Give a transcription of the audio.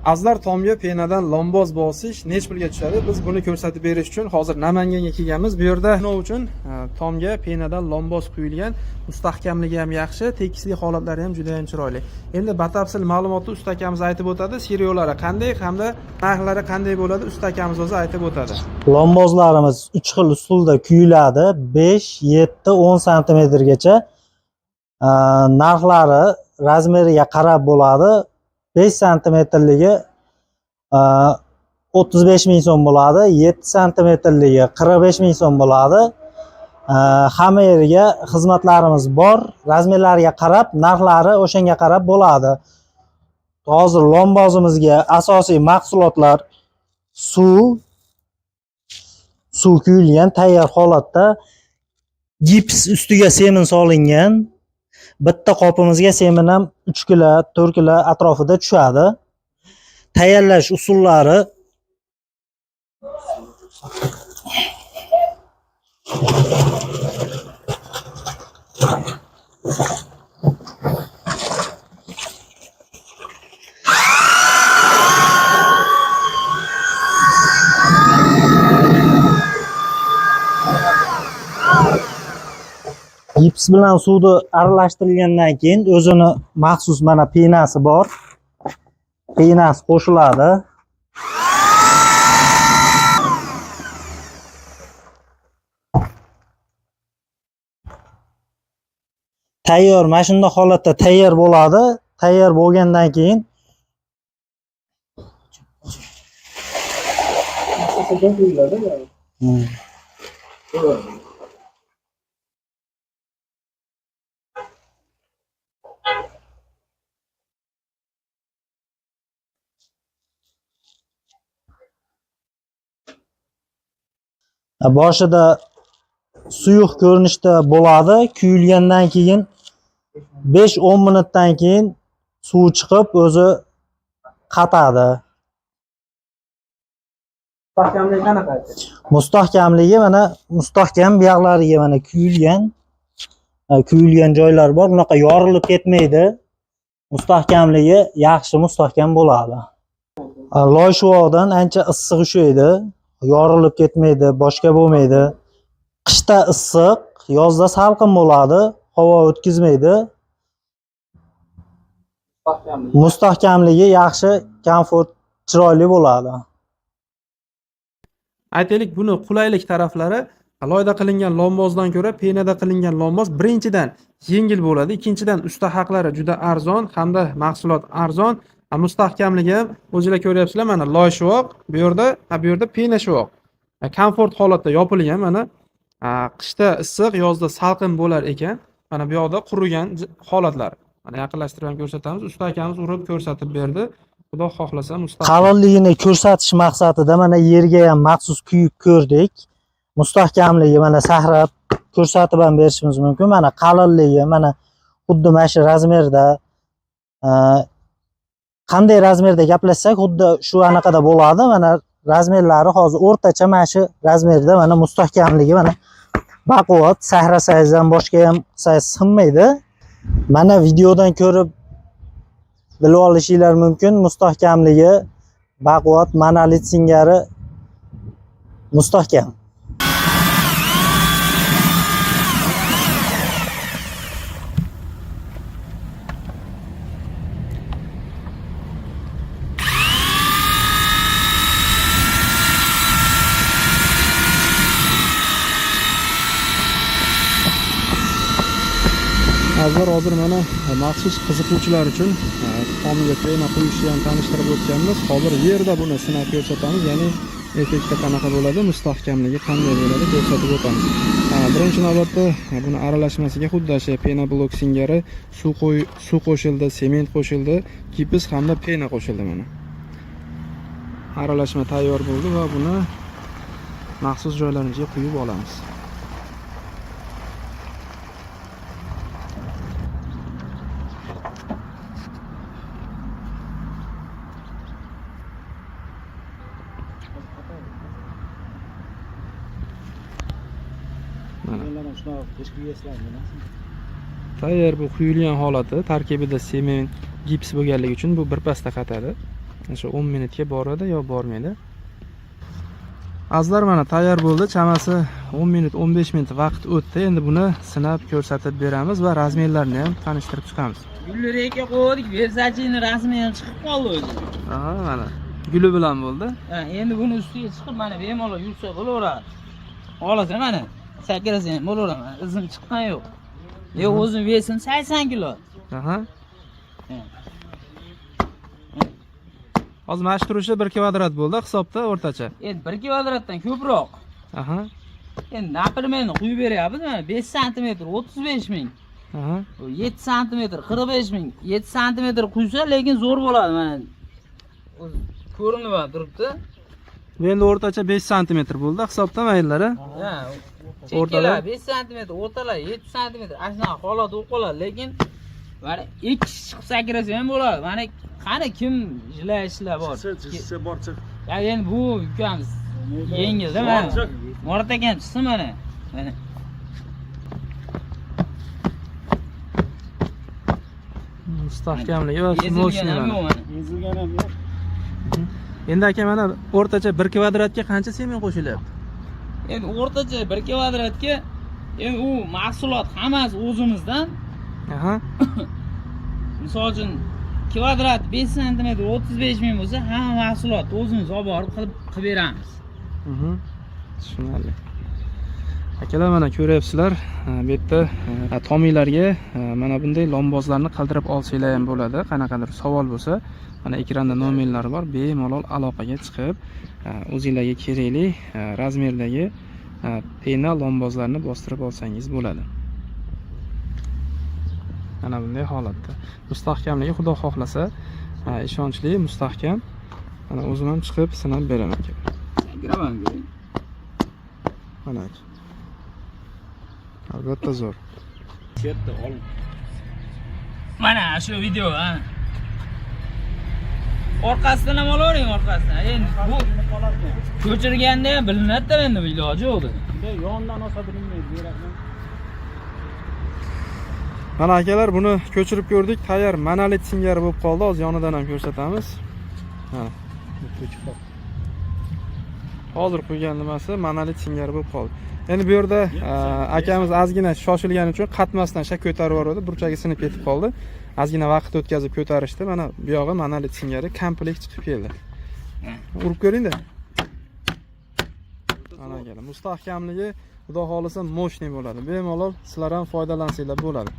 Azlar tomga penadan lomboz bosish nech pulga tushadi? Biz buni ko'rsatib berish uchun hozir Namanganga kelganmiz. Bu yerda nima uchun tomga penadan lomboz quyilgan, mustahkamligi ham yaxshi, tekislik holatlari ham juda ham chiroyli. Endi batafsil ma'lumotni usta akamiz aytib o'tadi. Serialari qanday hamda narxlari qanday bo'ladi, usta akamiz o'zi aytib o'tadi. Lombozlarimiz 3 xil usulda kuyiladi. 5, 7, 10 santimetrgacha. Narxlari razmeriga qarab bo'ladi. 5 santimetrligi 35 ming so'm bo'ladi, 7 santimetrligi 45 ming so'm bo'ladi. Hamma yerga xizmatlarimiz bor. Razmerlariga qarab, narxlari o'shanga qarab bo'ladi. Hozir lombozimizga asosiy mahsulotlar suv kuyilgan tayyor holatda, gips ustiga semin solingan. Bitta qopimizga semin ham 3 kilo, 4 kilo atrofida tushadi. Tayyorlash usullari gips bilan suvni aralashtirilgandan keyin o'zini maxsus mana penasi bor. Penasi qo'shiladi. Tayyor, mana shunday holatda tayyor bo'ladi. Tayyor bo'lgandan keyin boshida suyuq ko'rinishda bo'ladi. Kuyilgandan keyin 5-10 minutdan keyin suv chiqib o'zi qatadi. Mustahkamligi qanaqa? Mustahkamligi mana mustahkam, bu yoqlariga mana kuyilgan joylar bor. Bunaqa yorilib ketmaydi. Mustahkamligi yaxshi, mustahkam bo'ladi. Loy shuvoqdan ancha issiq ushlaydi. Yorilib ketmaydi, boshqa bo'lmaydi. Qishda issiq, yozda salqin bo'ladi, havo o'tkazmaydi. Mustahkamligi yaxshi, komfort, chiroyli bo'ladi. Aytaylik, buni qulaylik taraflari loyda qilingan lombozdan ko'ra penada qilingan lomboz birinchidan yengil bo'ladi, ikkinchidan usta haqlari juda arzon hamda mahsulot arzon. Mustahkamligi ham o'zingizlar ko'ryapsizlar, mana loy shuvoq, bu yerda pena shuvoq. Komfort holatda yopilgan, mana qishda issiq, yozda salqin bo'lar ekan. Mana bu yoqda qurigan holatlar. Mana yaqinlashtirib ham ko'rsatamiz. Usta akamiz urib ko'rsatib berdi. Xudo xohlasa mustahkam. Qalinligini ko'rsatish maqsadida mana yerga ham maxsus kuyib ko'rdik. Mustahkamligi mana sahrab ko'rsatib ham berishimiz mumkin. Mana qalinligi mana xuddi mana shu razmerda, qanday razmerda gaplashsak xuddi shu anaqada bo'ladi. Mana razmerlari hozir o'rtacha mana shu razmerda, mana mustahkamligi mana baquvvat, sahrasangiz ham boshqa ham qilsangiz sinmaydi. Mana videodan ko'rib bilib olishinglar mumkin. Mustahkamligi baquvvat, monolit singari mustahkam. Hozir mana maxsus qiziquvchilar uchun tomga pena quyishni ham tanishtirib o'tganmiz. Hozir yerda buni sinab ko'rsatamiz, ya'ni effekti qanaqa bo'ladi, mustahkamligi qanday bo'ladi ko'rsatib o'tamiz. Birinchi navbatda buni aralashmasiga xuddi o'sha pena blok singari suv qo'shildi, sement qo'shildi, gips hamda pena qo'shildi mana. Aralashma tayyor bo'ldi va buni maxsus joylarimizga quyib olamiz. Tayyor bu quyilgan holati, tarkibida sement, gips bo'lganligi uchun bu birpasda qatadi. O'sha 10 minutga boradi yo bormaydi. Azizlar, mana tayyor bo'ldi. Chamasi 10 minut, 15 minut vaqt o'tdi. Endi buni sinab ko'rsatib beramiz va razmerlarini ham tanishtirib chiqamiz. Gulli reka qo'ydik, Versace'ni rasmi ham chiqib qoldi o'zi. Aha, mana guli bilan bo'ldi. Ha, endi buni ustiga chiqib mana bemalol yursa bo'laveradi. Hozir mana sakrasa ham bo'laveradi. Izim chiqqan yo'q. Yo'q, o'zim vesim 80 kilo. Aha. Hozir mana shu turishi 1 kvadrat bo'ldi hisobda o'rtacha. Endi 1 kvadratdan ko'proq. Aha. Endi naprimeni quyib beryapmiz mana 5 sm 35 ming. Aha. 7 sm 45 ming. 7 sm quysa, lekin zo'r bo'ladi mana. O'zi ko'rinib turibdi. Endi o'rtacha 5 sm bo'ldi hisobda mayllari. Ha, O'rtalar? chekkalar 5 sm, o'rtalar 7 sm. Ashuna holat bo'lib qoladi, lekin mana 2 chiqib sakrasa ham bo'ladi. Mana qani kim ishlar bor? Chiqsa bor chiq. Ya endi bu ukamiz yengilda mana. Murat akam chiqsin mana. Mana. Mustahkamligi va moshinasi mana. Ezilgan ham yo'q. Endi aka mana o'rtacha 1 kvadratga qancha semen qo'shilyapti? Endi o'rtacha 1 kvadratga endi u mahsulot hammasi o'zimizdan. Aha. Misol uchun kvadrat 5 sm 35 ming bo'lsa, hamma mahsulot o'zimiz olib borib qilib beramiz. Tushunarli. Akalar, mana ko'ryapsizlar, bu yerda tomiylarga mana bunday lombozlarni qildirib olsanglar ham bo'ladi. Qanaqadir savol bo'lsa, mana ekranda nomerlari bor. Bemalol aloqaga chiqib, o'zingizlarga kerakli razmerdagi pena lombozlarni bostirib olsangiz bo'ladi. Mana bunday holatda. Mustahkamligi xudo xohlasa, ishonchli, mustahkam. Mana o'zim ham chiqib sinab beraman aka. Kiraman. Mana. Albatta zo'r. Chetda ol. Mana shu video, ha. Orqasidan ham olavering, orqasidan. Endi bu ko'chirganda ham bilinadi-da, endi iloji yo'q. Bunday yondan olsa bilinmaydi, berakman. Mana akalar, buni ko'chirib ko'rdik. Tayyor monolit singari bo'lib qoldi. Hozir yonidan ham ko'rsatamiz. Mana. Hozir qo'ygan nimasi monolit singari bo'lib qoldi. Endi bu yerda akamiz ozgina shoshilgani uchun qatmasdan shak ko'tarib yubordi. Burchagi sinib ketib qoldi. Ozgina vaqt o'tkazib ko'tarishdi. Mana bu yog'i monolit singari komplekt chiqib keldi. Urib ko'ring-da. Mana akalar, mustahkamligi xudo xolisa moshni bo'ladi. Bemalol sizlar ham foydalansanglar bo'ladi.